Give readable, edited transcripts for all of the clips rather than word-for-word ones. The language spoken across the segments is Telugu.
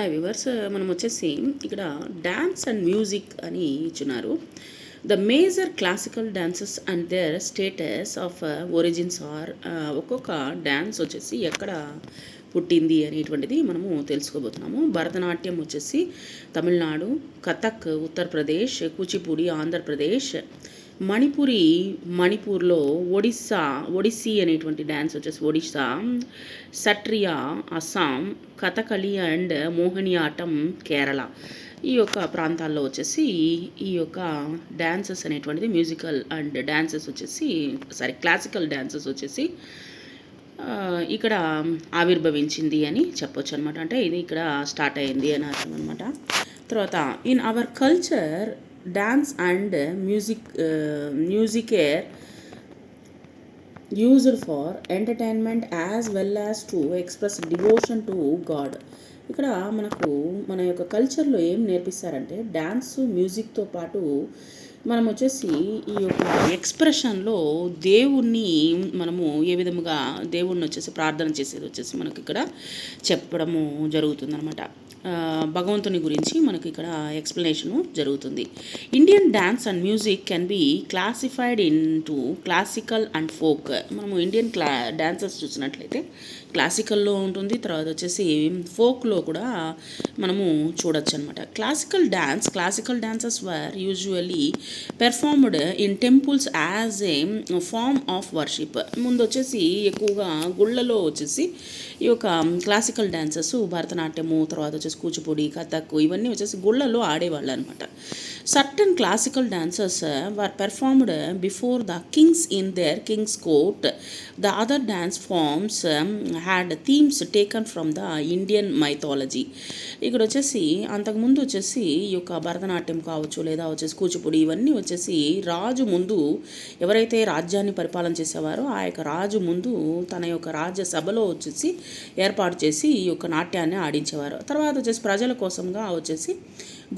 హాయ్ వ్యూవర్స్, మనం వచ్చేసి ఇక్కడ డాన్స్ అండ్ మ్యూజిక్ అని ఇచ్చున్నారు. The major classical dances and their states of origins are. ఒక్కొక్క డ్యాన్స్ వచ్చేసి ఎక్కడ పుట్టింది అనేటువంటిది మనము తెలుసుకోబోతున్నాము. భరతనాట్యం వచ్చేసి తమిళనాడు, కథక్ ఉత్తరప్రదేశ్, కూచిపూడి ఆంధ్రప్రదేశ్, మణిపూర్లో ఒడిస్సీ అనేటువంటి డ్యాన్స్ వచ్చేసి ఒడిస్సా, సట్రియా అస్సాం, కథకళి అండ్ మోహినియాట్టం కేరళ. ఈ యొక్క ప్రాంతాల్లో వచ్చేసి ఈ యొక్క డ్యాన్సెస్ అనేటువంటిది మ్యూజికల్ అండ్ డ్యాన్సెస్ వచ్చేసి క్లాసికల్ డ్యాన్సెస్ వచ్చేసి ఇక్కడ ఆవిర్భవించింది అని చెప్పొచ్చు అనమాట. అంటే ఇది ఇక్కడ స్టార్ట్ అయింది అని అర్థం అనమాట. తర్వాత in our culture dance and music are used for entertainment as well as to express devotion to God. ఇక్కడ మన యొక్క కల్చర్లో ఏం నేర్పిస్తారంటే డ్యాన్స్ మ్యూజిక్తో పాటు మనం వచ్చేసి ఈ యొక్క ఎక్స్ప్రెషన్లో దేవుణ్ణి మనము ఏ విధముగా దేవుణ్ణి వచ్చేసి ప్రార్థన చేసేది వచ్చేసి మనకి ఇక్కడ చెప్పడము జరుగుతుందన్నమాట. భగవంతుని గురించి మనకి ఇక్కడ ఎక్స్ప్లెనేషను జరుగుతుంది. Indian dance and music can be classified in to classical and folk. మనము ఇండియన్ డ్యాన్సెస్ చూసినట్లయితే క్లాసికల్లో ఉంటుంది, తర్వాత వచ్చేసి ఫోక్లో కూడా మనము చూడొచ్చు అనమాట. Classical dances were usually performed in temples as a form of worship. ముందు వచ్చేసి ఎక్కువగా గుళ్ళలో వచ్చేసి ఈ యొక్క క్లాసికల్ డాన్సెస్ భరతనాట్యము, తర్వాత వచ్చేసి కూచిపూడి, కథక్ ఇవన్నీ వచ్చేసి గుళ్ళలో ఆడేవాళ్ళు అనమాట. Certain classical dances were performed before the kings in their kings court. The other dance forms had themes taken from the Indian mythology. ఇక్కడ వచ్చేసి అంతకుముందు వచ్చేసి ఈ యొక్క భరతనాట్యం కావచ్చు, లేదా వచ్చేసి కూచిపూడి, ఇవన్నీ వచ్చేసి రాజు ముందు ఎవరైతే రాజ్యాన్ని పరిపాలన చేసేవారో ఆ యొక్క రాజు ముందు తన యొక్క రాజ్యసభలో వచ్చేసి ఏర్పాటు చేసి ఈ యొక్క నాట్యాన్ని ఆడించేవారు. తర్వాత వచ్చేసి ప్రజల కోసంగా వచ్చేసి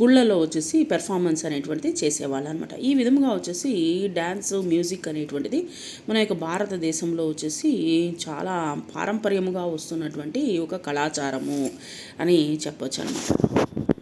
గుళ్ళలో వచ్చేసి పెర్ఫార్మెన్స్ అనేటువంటిది చేసేవాళ్ళు అనమాట. ఈ విధంగా వచ్చేసి డ్యాన్స్ మ్యూజిక్ అనేటువంటిది మన యొక్క భారతదేశంలో వచ్చేసి చాలా పారంపర్యముగా వస్తున్నటువంటి ఒక కళాచారము అని చెప్పొచ్చు అనమాట.